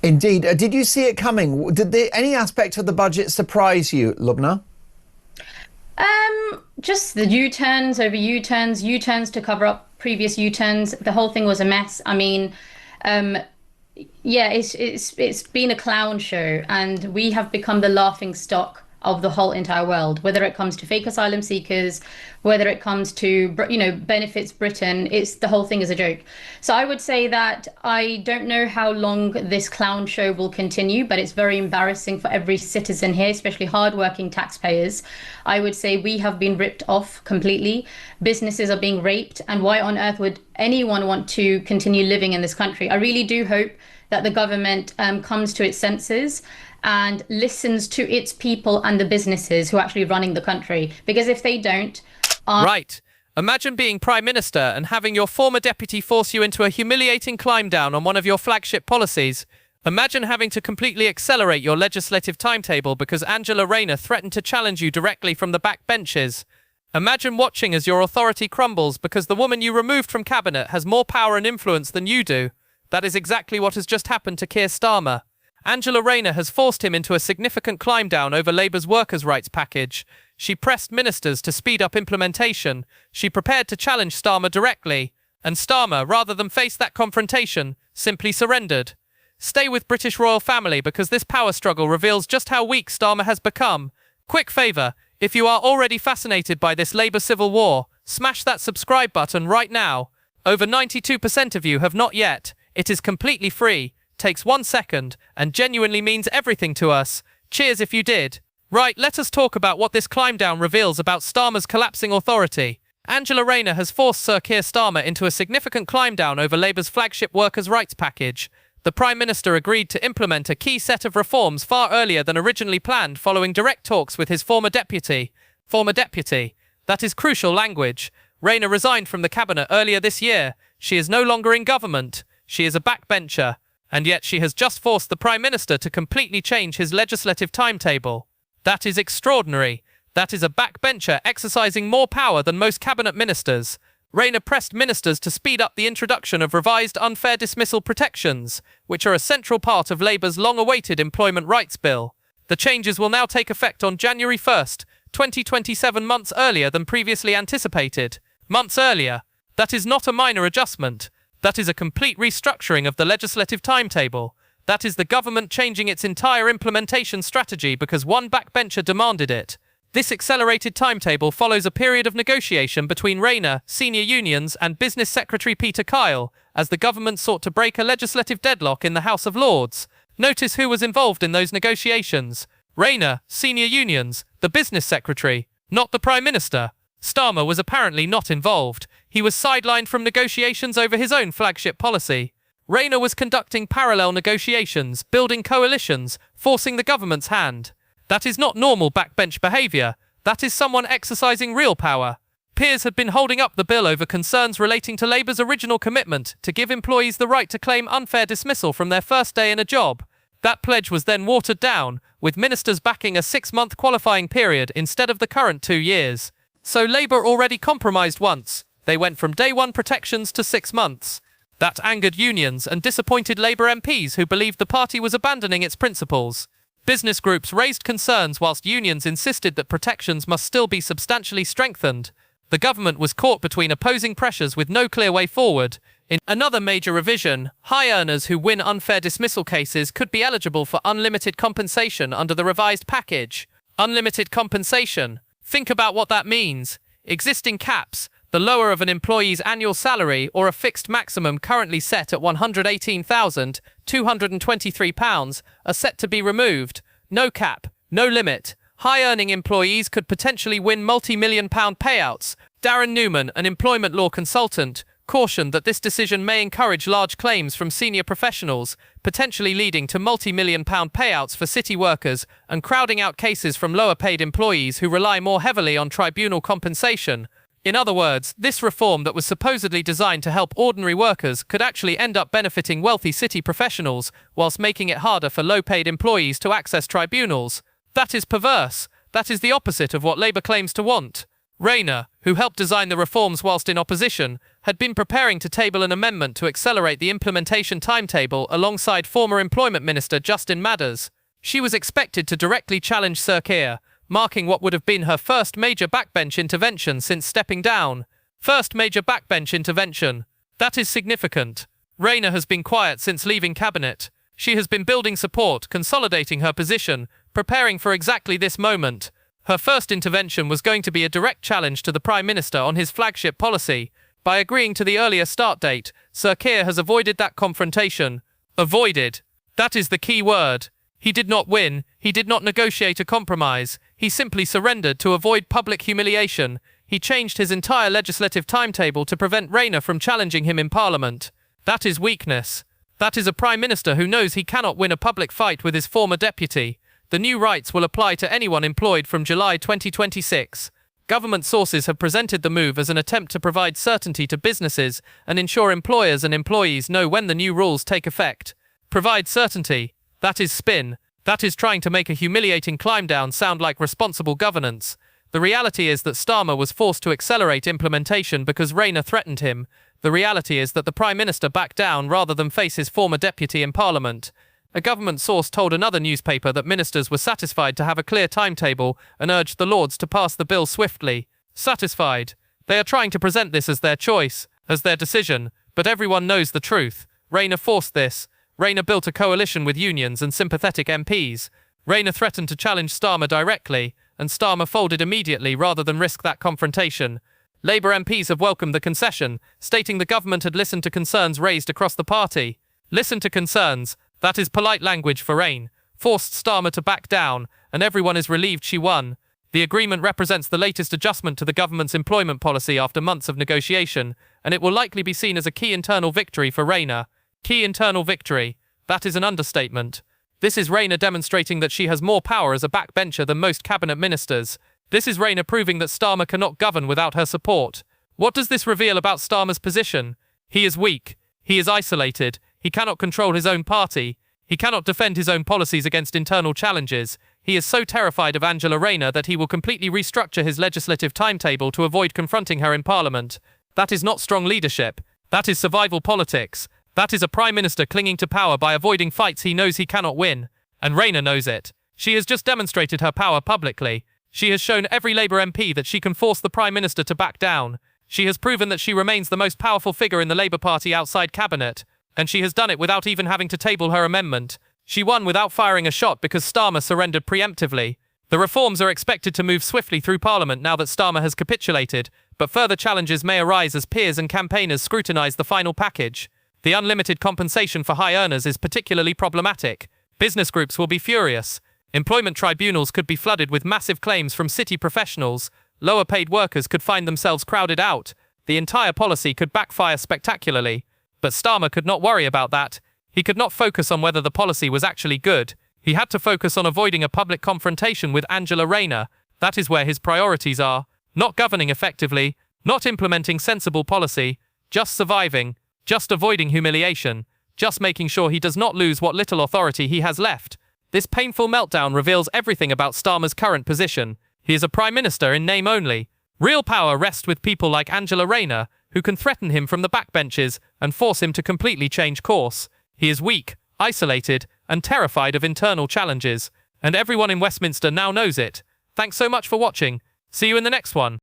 Indeed. Did you see it coming? Did any aspect of the budget surprise you, Lubna? Just the U-turns over U-turns, U-turns to cover up previous U-turns. The whole thing was a mess. I mean, um, yeah, it's been a clown show, and we have become the laughing stock of the whole entire world. Whether it comes to fake asylum seekers, whether it comes to benefits Britain, it's the whole thing is a joke. So I would say that I don't know how long this clown show will continue, but it's very embarrassing for every citizen here, especially hardworking taxpayers. I would say we have been ripped off completely. Businesses are being raped, and why on earth would anyone want to continue living in this country? I really do hope that the government comes to its senses and listens to its people and the businesses who are actually running the country. Because if they don't, Right. Imagine being Prime Minister and having your former deputy force you into a humiliating climb down on one of your flagship policies. Imagine having to completely accelerate your legislative timetable because Angela Rayner threatened to challenge you directly from the back benches. Imagine watching as your authority crumbles because the woman you removed from cabinet has more power and influence than you do. That is exactly what has just happened to Keir Starmer. Angela Rayner has forced him into a significant climb down over Labour's workers' rights package. She pressed ministers to speed up implementation. She prepared to challenge Starmer directly. And Starmer, rather than face that confrontation, simply surrendered. Stay with British royal family because this power struggle reveals just how weak Starmer has become. Quick favour, if you are already fascinated by this Labour civil war, smash that subscribe button right now. Over 92% of you have not yet. It is completely free, takes 1 second, and genuinely means everything to us. Cheers if you did. Right, let us talk about what this climb down reveals about Starmer's collapsing authority. Angela Rayner has forced Sir Keir Starmer into a significant climb down over Labour's flagship workers' rights package. The Prime Minister agreed to implement a key set of reforms far earlier than originally planned following direct talks with his former deputy. Former deputy. That is crucial language. Rayner resigned from the cabinet earlier this year. She is no longer in government. She is a backbencher. And yet she has just forced the Prime Minister to completely change his legislative timetable. That is extraordinary. That is a backbencher exercising more power than most cabinet ministers. Rayner pressed ministers to speed up the introduction of revised unfair dismissal protections, which are a central part of Labour's long-awaited employment rights bill. The changes will now take effect on January 1st, 2027, months earlier than previously anticipated. Months earlier. That is not a minor adjustment. That is a complete restructuring of the legislative timetable. That is the government changing its entire implementation strategy because one backbencher demanded it. This accelerated timetable follows a period of negotiation between Rayner, senior unions, and Business Secretary Peter Kyle, as the government sought to break a legislative deadlock in the House of Lords. Notice who was involved in those negotiations. Rayner, senior unions, the Business Secretary, not the Prime Minister. Starmer was apparently not involved. He was sidelined from negotiations over his own flagship policy. Rayner was conducting parallel negotiations, building coalitions, forcing the government's hand. That is not normal backbench behaviour. That is someone exercising real power. Peers had been holding up the bill over concerns relating to Labour's original commitment to give employees the right to claim unfair dismissal from their first day in a job. That pledge was then watered down, with ministers backing a 6-month qualifying period instead of the current 2 years. So Labour already compromised once. They went from day one protections to 6 months. That angered unions and disappointed Labour MPs who believed the party was abandoning its principles. Business groups raised concerns whilst unions insisted that protections must still be substantially strengthened. The government was caught between opposing pressures with no clear way forward. In another major revision, high earners who win unfair dismissal cases could be eligible for unlimited compensation under the revised package. Unlimited compensation. Think about what that means. Existing caps, the lower of an employee's annual salary or a fixed maximum currently set at £118,223, are set to be removed. No cap, no limit. High-earning employees could potentially win multi-million-pound payouts. Darren Newman, an employment law consultant, cautioned that this decision may encourage large claims from senior professionals, potentially leading to multi-million-pound payouts for city workers and crowding out cases from lower-paid employees who rely more heavily on tribunal compensation. In other words, this reform that was supposedly designed to help ordinary workers could actually end up benefiting wealthy city professionals, whilst making it harder for low-paid employees to access tribunals. That is perverse. That is the opposite of what Labour claims to want. Rayner, who helped design the reforms whilst in opposition, had been preparing to table an amendment to accelerate the implementation timetable alongside former Employment Minister Justin Madders. She was expected to directly challenge Sir Keir, marking what would have been her first major backbench intervention since stepping down. First major backbench intervention. That is significant. Rayner has been quiet since leaving cabinet. She has been building support, consolidating her position, preparing for exactly this moment. Her first intervention was going to be a direct challenge to the Prime Minister on his flagship policy. By agreeing to the earlier start date, Sir Keir has avoided that confrontation. Avoided. That is the key word. He did not win, he did not negotiate a compromise, he simply surrendered to avoid public humiliation. He changed his entire legislative timetable to prevent Rayner from challenging him in Parliament. That is weakness. That is a Prime Minister who knows he cannot win a public fight with his former deputy. The new rights will apply to anyone employed from July 2026. Government sources have presented the move as an attempt to provide certainty to businesses and ensure employers and employees know when the new rules take effect. Provide certainty. That is spin. That is trying to make a humiliating climb down sound like responsible governance. The reality is that Starmer was forced to accelerate implementation because Rayner threatened him. The reality is that the Prime Minister backed down rather than face his former deputy in Parliament. A government source told another newspaper that ministers were satisfied to have a clear timetable and urged the Lords to pass the bill swiftly. Satisfied. They are trying to present this as their choice, as their decision, but everyone knows the truth. Rayner forced this. Rayner built a coalition with unions and sympathetic MPs. Rayner threatened to challenge Starmer directly, and Starmer folded immediately rather than risk that confrontation. Labour MPs have welcomed the concession, stating the government had listened to concerns raised across the party. Listen to concerns. That is polite language for Rayner. Forced Starmer to back down, and everyone is relieved she won. The agreement represents the latest adjustment to the government's employment policy after months of negotiation, and it will likely be seen as a key internal victory for Rayner. Key internal victory. That is an understatement. This is Rayner demonstrating that she has more power as a backbencher than most cabinet ministers. This is Rayner proving that Starmer cannot govern without her support. What does this reveal about Starmer's position? He is weak. He is isolated. He cannot control his own party. He cannot defend his own policies against internal challenges. He is so terrified of Angela Rayner that he will completely restructure his legislative timetable to avoid confronting her in Parliament. That is not strong leadership. That is survival politics. That is a Prime Minister clinging to power by avoiding fights he knows he cannot win. And Rayner knows it. She has just demonstrated her power publicly. She has shown every Labour MP that she can force the Prime Minister to back down. She has proven that she remains the most powerful figure in the Labour Party outside cabinet. And she has done it without even having to table her amendment. She won without firing a shot because Starmer surrendered preemptively. The reforms are expected to move swiftly through Parliament now that Starmer has capitulated, but further challenges may arise as peers and campaigners scrutinise the final package. The unlimited compensation for high earners is particularly problematic. Business groups will be furious. Employment tribunals could be flooded with massive claims from city professionals. Lower paid workers could find themselves crowded out. The entire policy could backfire spectacularly. But Starmer could not worry about that. He could not focus on whether the policy was actually good. He had to focus on avoiding a public confrontation with Angela Rayner. That is where his priorities are. Not governing effectively, not implementing sensible policy, just surviving, just avoiding humiliation, just making sure he does not lose what little authority he has left. This painful meltdown reveals everything about Starmer's current position. He is a Prime Minister in name only. Real power rests with people like Angela Rayner, who can threaten him from the backbenches and force him to completely change course. He is weak, isolated, and terrified of internal challenges, and everyone in Westminster now knows it. Thanks so much for watching. See you in the next one.